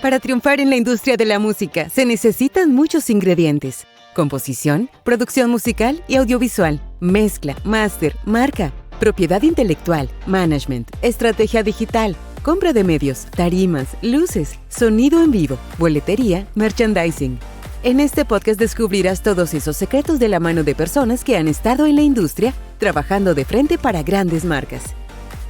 Para triunfar en la industria de la música se necesitan muchos ingredientes: composición, producción musical y audiovisual, mezcla, máster, marca, propiedad intelectual, management, estrategia digital, compra de medios, tarimas, luces, sonido en vivo, boletería, merchandising. En este podcast descubrirás todos esos secretos de la mano de personas que han estado en la industria trabajando de frente para grandes marcas.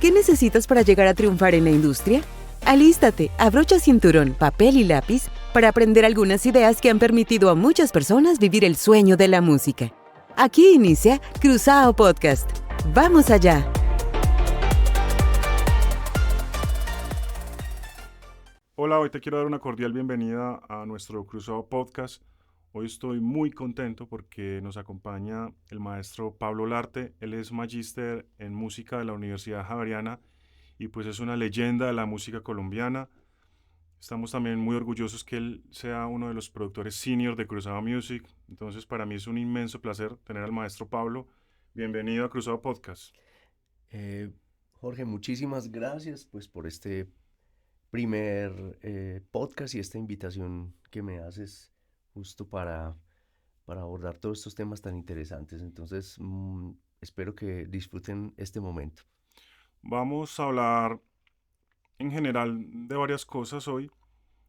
¿Qué necesitas para llegar a triunfar en la industria? Alístate, abrocha cinturón, papel y lápiz para aprender algunas ideas que han permitido a muchas personas vivir el sueño de la música. Aquí inicia Cruzado Podcast. ¡Vamos allá! Hola, hoy te quiero dar una cordial bienvenida a nuestro Cruzado Podcast. Hoy estoy muy contento porque nos acompaña el maestro Pablo Larte. Él es magíster en música de la Universidad Javeriana y pues es una leyenda de la música colombiana. Estamos también muy orgullosos que él sea uno de los productores senior de Cruzado Music. Entonces para mí es un inmenso placer tener al maestro Pablo. Bienvenido a Cruzado Podcast. Jorge, muchísimas gracias pues por este primer podcast y esta invitación que me haces justo para abordar todos estos temas tan interesantes. Entonces, espero que disfruten este momento. Vamos a hablar en general de varias cosas hoy,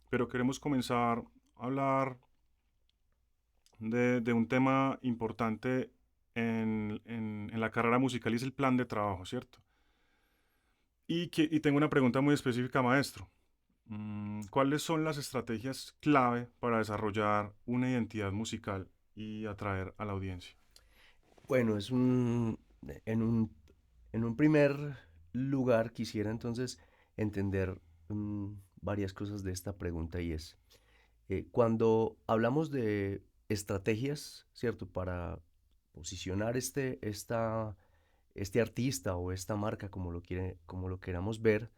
pero queremos comenzar a hablar de un tema importante en la carrera musical y es el plan de trabajo, ¿cierto? Y tengo una pregunta muy específica, maestro. ¿Cuáles son las estrategias clave para desarrollar una identidad musical y atraer a la audiencia? Bueno, en un, en un primer lugar quisiera entonces entender varias cosas de esta pregunta y es, cuando hablamos de estrategias, ¿cierto? Para posicionar este artista o esta marca, como lo queramos ver,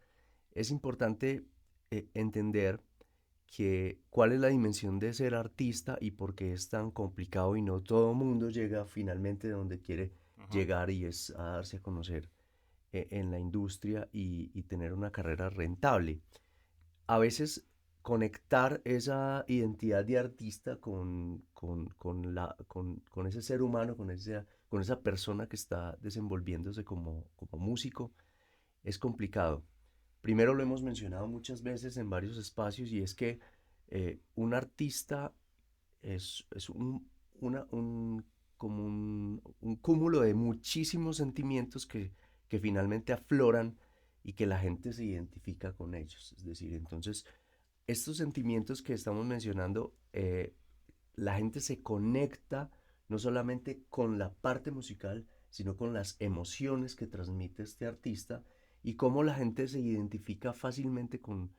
es importante entender cuál es la dimensión de ser artista y por qué es tan complicado y no todo el mundo llega finalmente donde quiere Ajá. llegar y es a darse a conocer en la industria y tener una carrera rentable. A veces conectar esa identidad de artista con ese ser humano, con esa persona que está desenvolviéndose como músico, es complicado. Primero lo hemos mencionado muchas veces en varios espacios y es que un artista es como un cúmulo de muchísimos sentimientos que finalmente afloran y que la gente se identifica con ellos. Es decir, entonces, estos sentimientos que estamos mencionando, la gente se conecta no solamente con la parte musical, sino con las emociones que transmite este artista y cómo la gente se identifica fácilmente con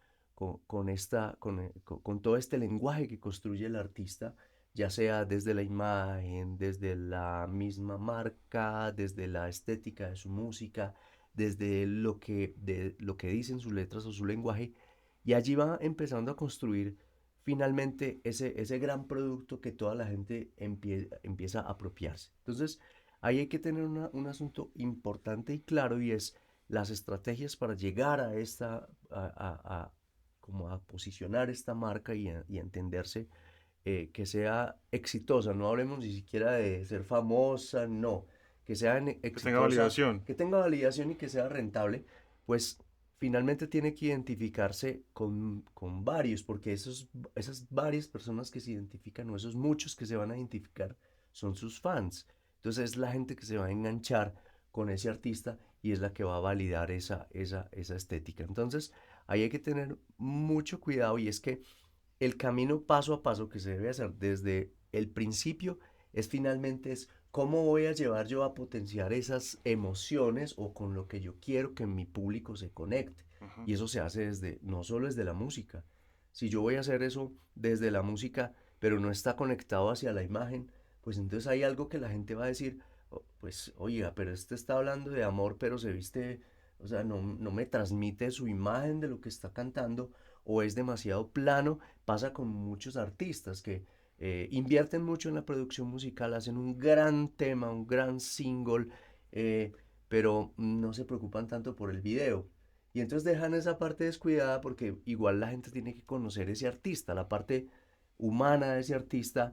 todo este lenguaje que construye el artista, ya sea desde la imagen, desde la misma marca, desde la estética de su música, desde lo que dicen sus letras o su lenguaje, y allí va empezando a construir finalmente ese gran producto que toda la gente empieza a apropiarse. Entonces, ahí hay que tener un asunto importante y claro y es las estrategias para llegar a como a posicionar esta marca y a entenderse que sea exitosa. No hablemos ni siquiera de ser famosa, no, que sea Que tenga exitosa, validación. que tenga validación y que sea rentable, pues finalmente tiene que identificarse con varios, porque esas varias personas que se identifican o esos muchos que se van a identificar son sus fans. Entonces es la gente que se va a enganchar con ese artista y es la que va a validar esa estética. Entonces ahí hay que tener mucho cuidado y es que el camino paso a paso que se debe hacer desde el principio es finalmente es cómo voy a llevar yo a potenciar esas emociones o con lo que yo quiero que mi público se conecte. Ajá. Y eso se hace no solo desde la música. Si yo voy a hacer eso desde la música, pero no está conectado hacia la imagen, pues entonces hay algo que la gente va a decir, pues oiga, pero este está hablando de amor, pero se viste, o sea, no me transmite su imagen de lo que está cantando o es demasiado plano. Pasa con muchos artistas que invierten mucho en la producción musical, hacen un gran tema, un gran single, pero no se preocupan tanto por el video. Y entonces dejan esa parte descuidada porque igual la gente tiene que conocer ese artista, la parte humana de ese artista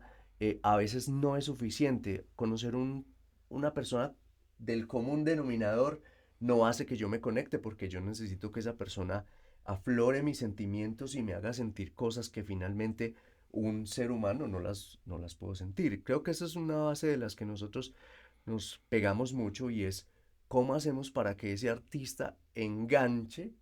a veces no es suficiente. Conocer una persona del común denominador no hace que yo me conecte porque yo necesito que esa persona aflore mis sentimientos y me haga sentir cosas que finalmente un ser humano no las puedo sentir. Creo que esa es una base de las que nosotros nos pegamos mucho y es cómo hacemos para que ese artista enganche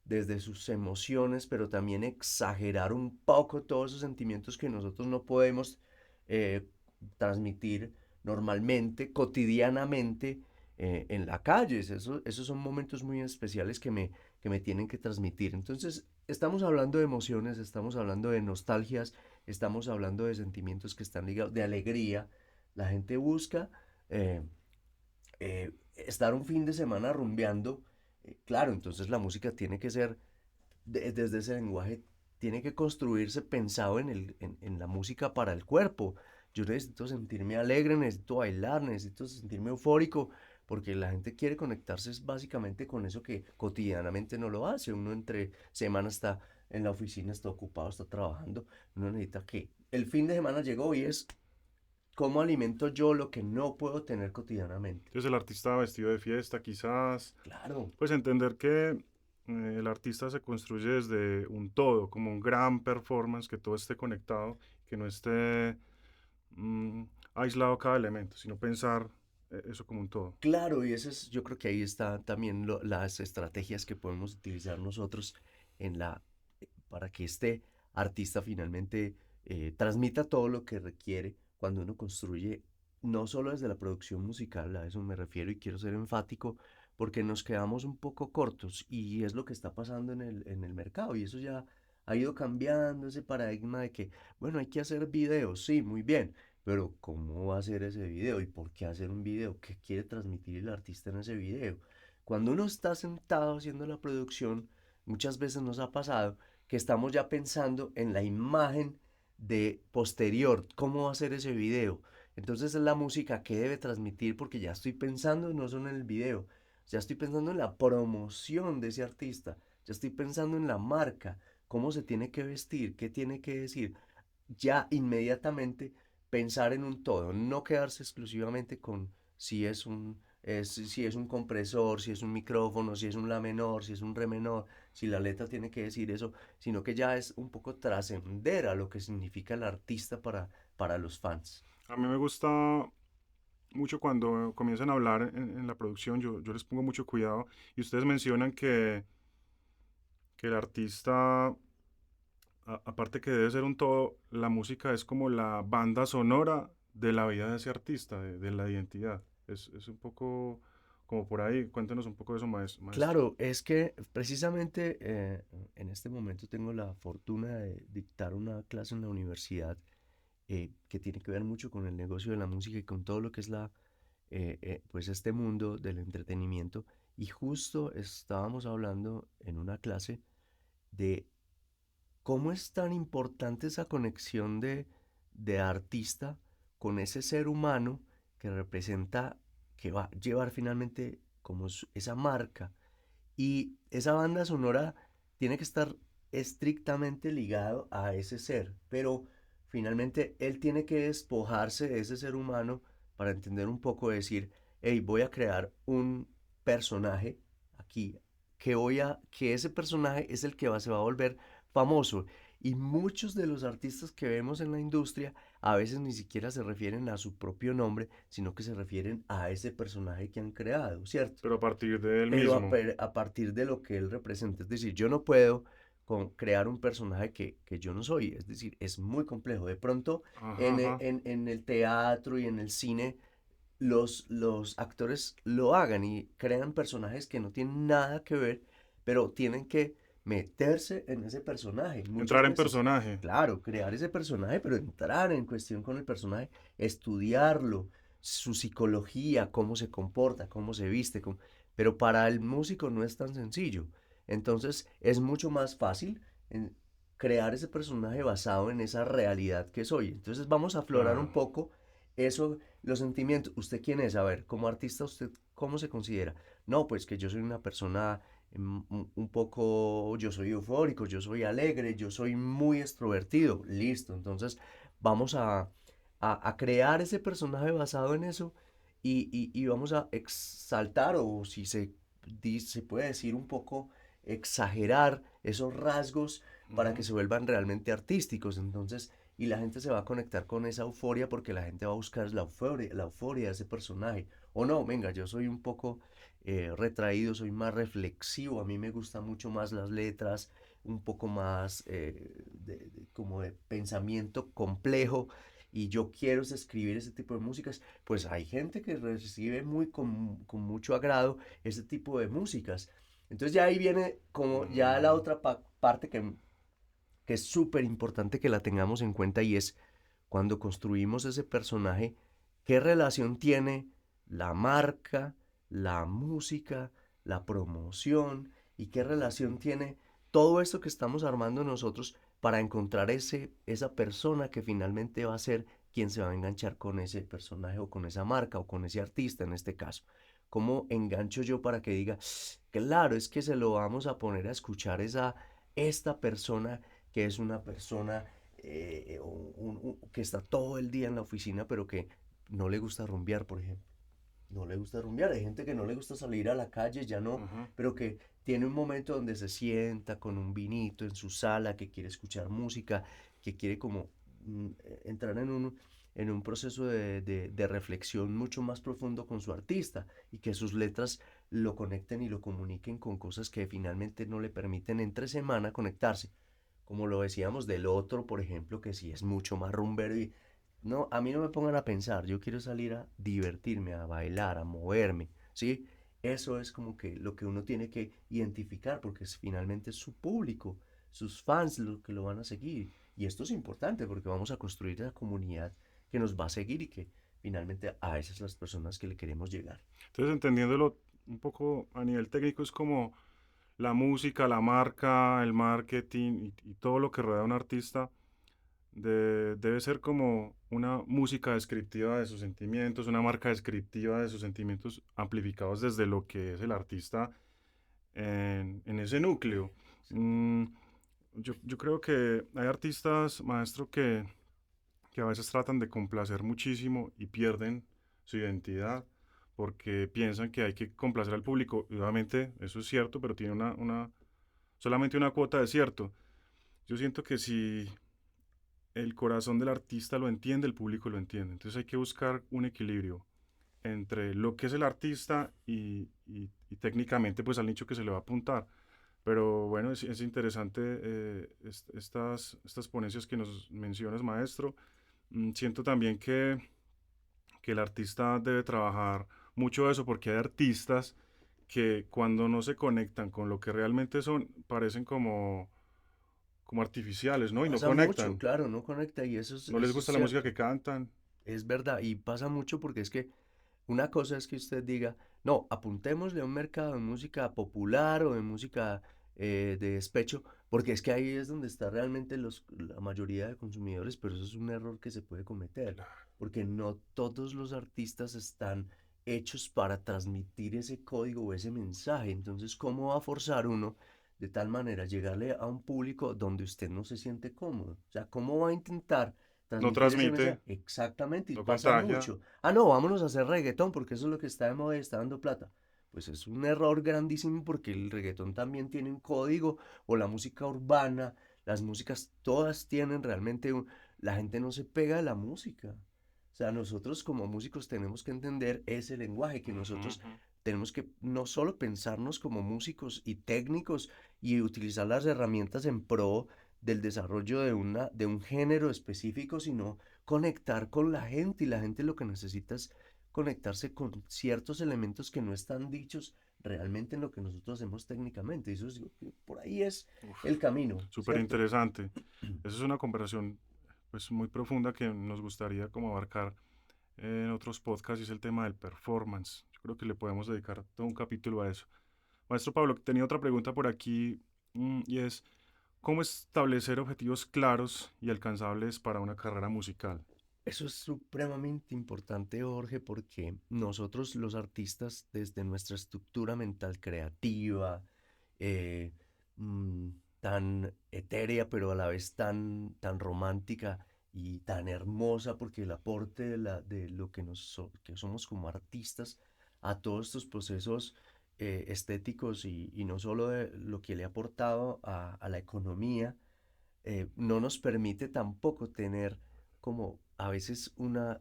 desde sus emociones, pero también exagerar un poco todos esos sentimientos que nosotros no podemos eh, transmitir normalmente, cotidianamente, en la calle. Esos son momentos muy especiales que me tienen que transmitir. Entonces, estamos hablando de emociones, estamos hablando de nostalgias, estamos hablando de sentimientos que están ligados, de alegría. La gente busca eh, estar un fin de semana rumbeando. Claro, entonces la música tiene que ser, desde ese lenguaje, tiene que construirse pensado en la música para el cuerpo. Yo necesito sentirme alegre, necesito bailar, necesito sentirme eufórico, porque la gente quiere conectarse básicamente con eso que cotidianamente no lo hace. Uno entre semana está en la oficina, está ocupado, está trabajando. Uno necesita que el fin de semana llegó y es cómo alimento yo lo que no puedo tener cotidianamente. Entonces el artista vestido de fiesta, quizás, Claro. pues entender que el artista se construye desde un todo, como un gran performance, que todo esté conectado, que no esté mm, aislado cada elemento, sino pensar eso como un todo. Claro, y yo creo que ahí está también las estrategias que podemos utilizar nosotros en para que este artista finalmente transmita todo lo que requiere cuando uno construye, no solo desde la producción musical, a eso me refiero y quiero ser enfático, porque nos quedamos un poco cortos y es lo que está pasando en el mercado y eso ya ha ido cambiando ese paradigma de que, bueno, hay que hacer videos, sí, muy bien. Pero ¿cómo va a hacer ese video? ¿Y por qué hacer un video? ¿Qué quiere transmitir el artista en ese video? Cuando uno está sentado haciendo la producción, muchas veces nos ha pasado que estamos ya pensando en la imagen de posterior, cómo va a ser ese video. Entonces es la música que debe transmitir porque ya estoy pensando no solo en el video, ya estoy pensando en la promoción de ese artista, ya estoy pensando en la marca, cómo se tiene que vestir, qué tiene que decir. Ya inmediatamente pensar en un todo, no quedarse exclusivamente con si es un compresor, si es un micrófono, si es un la menor, si es un re menor, si la letra tiene que decir eso, sino que ya es un poco trascender a lo que significa el artista para los fans. A mí me gusta mucho cuando comienzan a hablar en la producción, yo les pongo mucho cuidado y ustedes mencionan que el artista, aparte que debe ser un todo, la música es como la banda sonora de la vida de ese artista, de la identidad. Es un poco como por ahí. Cuéntenos un poco de eso, maestro. Claro, es que precisamente en este momento tengo la fortuna de dictar una clase en la universidad que tiene que ver mucho con el negocio de la música y con todo lo que es pues este mundo del entretenimiento. Y justo estábamos hablando en una clase de cómo es tan importante esa conexión de artista con ese ser humano que representa, que va a llevar finalmente como esa marca. Y esa banda sonora tiene que estar estrictamente ligado a ese ser, pero finalmente él tiene que despojarse de ese ser humano para entender un poco, decir, hey, voy a crear un personaje aquí, que ese personaje es el que se va a volver famoso. Y muchos de los artistas que vemos en la industria a veces ni siquiera se refieren a su propio nombre, sino que se refieren a ese personaje que han creado, ¿cierto? Pero a partir de él Pero mismo. a partir de lo que él representa. Es decir, yo no puedo crear un personaje que yo no soy. Es decir, es muy complejo. De pronto, Ajá, en, ajá. en el teatro y en el cine, los actores lo hagan y crean personajes que no tienen nada que ver, pero tienen que meterse en ese personaje muchas Entrar en veces. personaje. Claro, crear ese personaje, pero entrar en cuestión con el personaje, estudiarlo, su psicología, cómo se comporta, cómo se viste, pero para el músico no es tan sencillo. Entonces es mucho más fácil crear ese personaje basado en esa realidad que soy. Entonces vamos a aflorar un Claro. poco eso, los sentimientos. ¿Usted quién es? A ver, como artista, ¿usted cómo se considera? no, pues que yo soy una persona un poco, yo soy eufórico, yo soy alegre, yo soy muy extrovertido, listo, entonces vamos a crear ese personaje basado en eso y vamos a exaltar o si se puede decir un poco exagerar esos rasgos para que Ujú. se vuelvan realmente artísticos. Entonces, y la gente se va a conectar con esa euforia porque la gente va a buscar la euforia de ese personaje. O no, venga, yo soy un poco retraído, soy más reflexivo, a mí me gustan mucho más las letras, un poco más como de pensamiento complejo y yo quiero es escribir ese tipo de músicas, pues hay gente que recibe con mucho agrado ese tipo de músicas. Entonces ya ahí viene como ya la Mm, otra parte que es súper importante que la tengamos en cuenta y es cuando construimos ese personaje, ¿qué relación tiene la marca, la música, la promoción y qué relación tiene todo esto que estamos armando nosotros para encontrar esa persona que finalmente va a ser quien se va a enganchar con ese personaje o con esa marca o con ese artista en este caso? ¿Cómo engancho yo para que diga, claro, es que se lo vamos a poner a escuchar esta persona que es una persona que está todo el día en la oficina, pero que no le gusta rumbear, por ejemplo? No le gusta rumbear, hay gente que no le gusta salir a la calle, ya no, ujú. pero que tiene un momento donde se sienta con un vinito en su sala, que quiere escuchar música, que quiere como entrar en un proceso de reflexión mucho más profundo con su artista y que sus letras lo conecten y lo comuniquen con cosas que finalmente no le permiten entre semana conectarse. Como lo decíamos del otro, por ejemplo, que sí es mucho más rumbero y no, a mí no me pongan a pensar, yo quiero salir a divertirme, a bailar, a moverme, ¿sí? Eso es como que lo que uno tiene que identificar porque finalmente es su público, sus fans los que lo van a seguir. Y esto es importante porque vamos a construir esa comunidad que nos va a seguir y que finalmente a esas las personas que le queremos llegar. Entonces, entendiéndolo un poco a nivel técnico, es como la música, la marca, el marketing y todo lo que rodea a un artista debe ser como una música descriptiva de sus sentimientos, una marca descriptiva de sus sentimientos amplificados desde lo que es el artista en ese núcleo. Mm, yo creo que hay artistas, maestro, que a veces tratan de complacer muchísimo y pierden su identidad porque piensan que hay que complacer al público. Y obviamente eso es cierto, pero tiene solamente una cuota de cierto. Yo siento que si el corazón del artista lo entiende, el público lo entiende. Entonces hay que buscar un equilibrio entre lo que es el artista y técnicamente pues al nicho que se le va a apuntar. Pero bueno, es interesante estas ponencias que nos mencionas, maestro. Siento también que el artista debe trabajar mucho eso porque hay artistas que cuando no se conectan con lo que realmente son, parecen como artificiales, ¿no? Y no Pasa mucho, conectan. claro, no conecta y No les eso es gusta la música cierto, que cantan. es verdad y pasa mucho porque es que una cosa es que usted diga, no, apuntémosle a un mercado de música popular o de música de despecho, porque es que ahí es donde está realmente la mayoría de consumidores, pero eso es un error que se puede cometer, porque no todos los artistas están hechos para transmitir ese código o ese mensaje. Entonces, ¿cómo va a forzar uno de tal manera llegarle a un público donde usted no se siente cómodo? O sea, ¿cómo va a intentar No transmitir ese transmite, mensaje? Exactamente, y no pasa contagia. mucho. Ah, no, vámonos a hacer reggaetón porque eso es lo que está de moda y está dando plata. Pues es un error grandísimo porque el reggaetón también tiene un código o la música urbana, las músicas todas tienen realmente la gente no se pega de la música. O sea, nosotros como músicos tenemos que entender ese lenguaje, que Ujú, nosotros ujú. tenemos que no solo pensarnos como músicos y técnicos y utilizar las herramientas en pro del desarrollo de un género específico, sino conectar con la gente y la gente lo que necesita es conectarse con ciertos elementos que no están dichos realmente en lo que nosotros hacemos técnicamente. Eso por ahí es Uf, el camino, súper ¿cierto? interesante. Esa es una conversación pues muy profunda que nos gustaría como abarcar en otros podcasts y es el tema del performance. Yo creo que le podemos dedicar todo un capítulo a eso. Maestro Pablo, tenía otra pregunta por aquí y es, ¿cómo establecer objetivos claros y alcanzables para una carrera musical? Eso es supremamente importante, Jorge, porque nosotros los artistas, desde nuestra estructura mental creativa, eh, mm, tan etérea, pero a la vez tan romántica y tan hermosa, porque el aporte de lo que, que somos como artistas a todos estos procesos estéticos y no solo de lo que le ha aportado a la economía, no nos permite tampoco tener como a veces una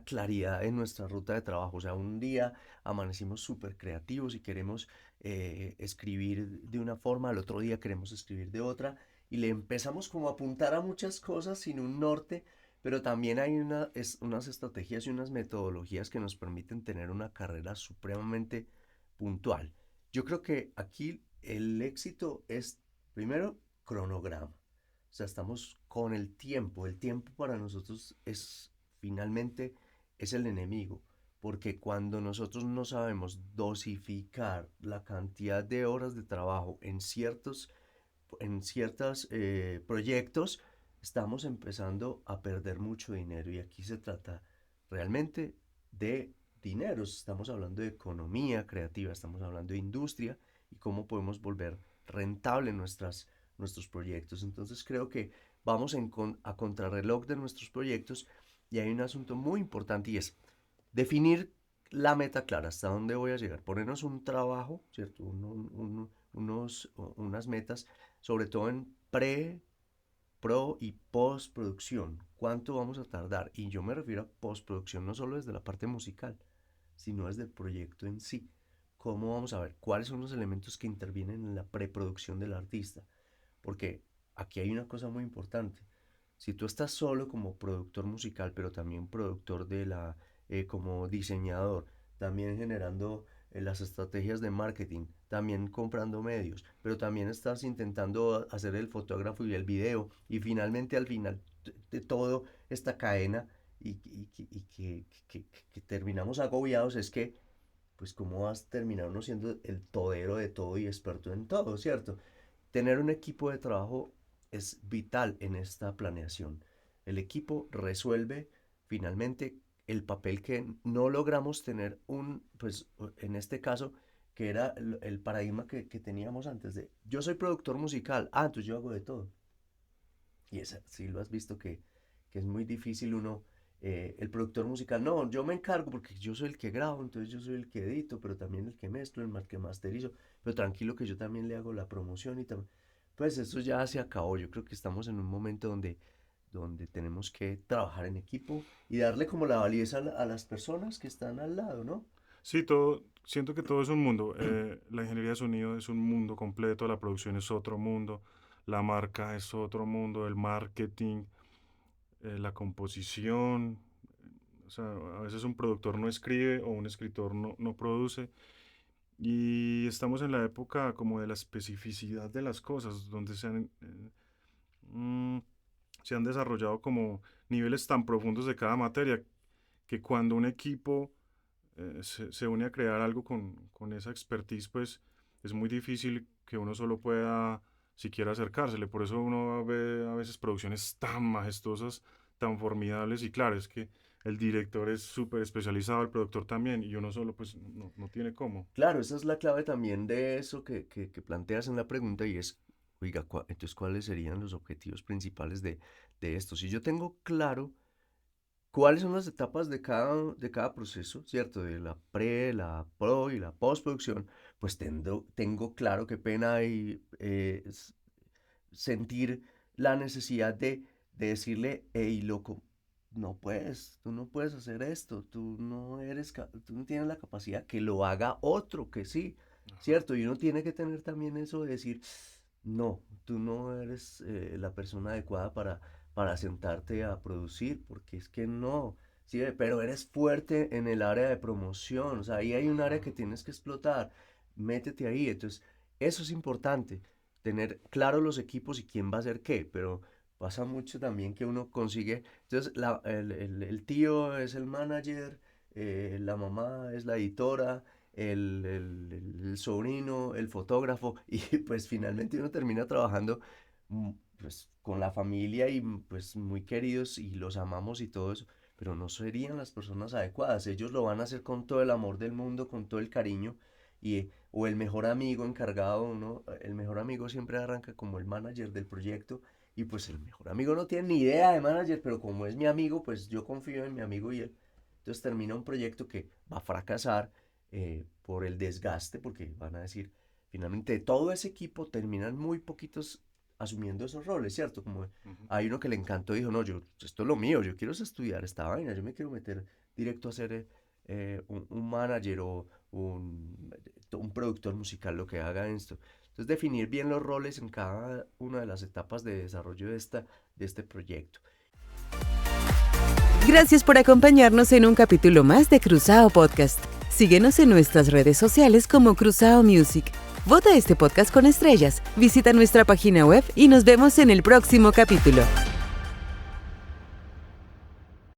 claridad en nuestra ruta de trabajo. O sea, un día amanecimos súper creativos y queremos escribir de una forma, al otro día queremos escribir de otra, y le empezamos como a apuntar a muchas cosas sin un norte, pero también hay unas estrategias y unas metodologías que nos permiten tener una carrera supremamente puntual. Yo creo que aquí el éxito es, primero, cronograma. O sea, estamos con el tiempo. El tiempo para nosotros es finalmente es el enemigo, porque cuando nosotros no sabemos dosificar la cantidad de horas de trabajo en ciertos proyectos, estamos empezando a perder mucho dinero. Y aquí se trata realmente de dinero. Estamos hablando de economía creativa, estamos hablando de industria y cómo podemos volver rentable nuestros proyectos. Entonces creo que vamos a contrarreloj de nuestros proyectos, y hay un asunto muy importante, y es definir la meta clara, hasta dónde voy a llegar, ponernos un trabajo, ¿cierto? Unas metas, sobre todo en pro y postproducción. ¿Cuánto vamos a tardar? Y yo me refiero a postproducción no solo desde la parte musical, sino desde el proyecto en sí. ¿Cómo vamos a ver cuáles son los elementos que intervienen en la preproducción del artista? Porque aquí hay una cosa muy importante. Si tú estás solo como productor musical, pero también productor como diseñador, también generando las estrategias de marketing, también comprando medios, pero también estás intentando hacer el fotógrafo y el video, y finalmente al final de todo esta cadena y que terminamos agobiados, es que, pues, ¿cómo vas a terminar uno siendo el todero de todo y experto en todo, ¿cierto? Tener un equipo de trabajo es vital en esta planeación. El equipo resuelve finalmente el papel que no logramos tener pues en este caso, que era el paradigma que teníamos antes de yo soy productor musical, entonces yo hago de todo. Y esa, sí lo has visto que es muy difícil el productor musical, no, yo me encargo porque yo soy el que grabo, entonces yo soy el que edito, pero también el que mezclo, que masterizo, pero tranquilo que yo también le hago la promoción y también. Pues eso ya se acabó. Yo creo que estamos en un momento donde tenemos que trabajar en equipo y darle como la validez a las personas que están al lado, ¿no? Sí, siento que todo es un mundo. La ingeniería de sonido es un mundo completo, la producción es otro mundo, la marca es otro mundo, el marketing, la composición. O sea, a veces un productor no escribe o un escritor no produce. Y estamos en la época como de la especificidad de las cosas, donde mm, se han desarrollado como niveles tan profundos de cada materia que cuando un equipo se une a crear algo con esa expertise, pues es muy difícil que uno solo pueda siquiera acercársele. Por eso uno ve a veces producciones tan majestuosas, tan formidables, y claro, es que el director es súper especializado, el productor también, y uno solo pues no tiene cómo. Claro, esa es la clave también de eso que planteas en la pregunta, y es, oiga, entonces, ¿cuáles serían los objetivos principales de esto? Si yo tengo claro cuáles son las etapas de cada proceso, ¿cierto? De la la pro y la postproducción, pues tengo claro qué pena hay sentir la necesidad de decirle, hey, loco, tú no puedes hacer esto, tú no tienes la capacidad, que lo haga otro, que sí, Ajá. ¿cierto? Y uno tiene que tener también eso de decir, no, tú no eres la persona adecuada para sentarte a producir, porque es que no, sí, pero eres fuerte en el área de promoción, o sea, ahí hay un área que tienes que explotar, métete ahí. Entonces, eso es importante, tener claro los equipos y quién va a hacer qué, pero pasa mucho también que uno consigue, entonces el tío es el manager, la mamá es la editora, el sobrino, el fotógrafo, y pues finalmente uno termina trabajando pues con la familia y pues muy queridos y los amamos y todo eso, pero no serían las personas adecuadas. Ellos lo van a hacer con todo el amor del mundo, con todo el cariño o el mejor amigo encargado, ¿no? El mejor amigo siempre arranca como el manager del proyecto y pues el mejor amigo no tiene ni idea de manager, pero como es mi amigo, pues yo confío en mi amigo y él. Entonces termina un proyecto que va a fracasar por el desgaste, porque van a decir, finalmente de todo ese equipo terminan muy poquitos asumiendo esos roles, ¿cierto? Como hay uno que le encantó y dijo, no, esto es lo mío, yo quiero estudiar esta vaina, yo me quiero meter directo a ser un manager o un productor musical, lo que haga esto. Entonces definir bien los roles en cada una de las etapas de desarrollo de este proyecto. Gracias por acompañarnos en un capítulo más de Cruzado Podcast. Síguenos en nuestras redes sociales como Cruzado Music. Vota este podcast con estrellas, visita nuestra página web y nos vemos en el próximo capítulo.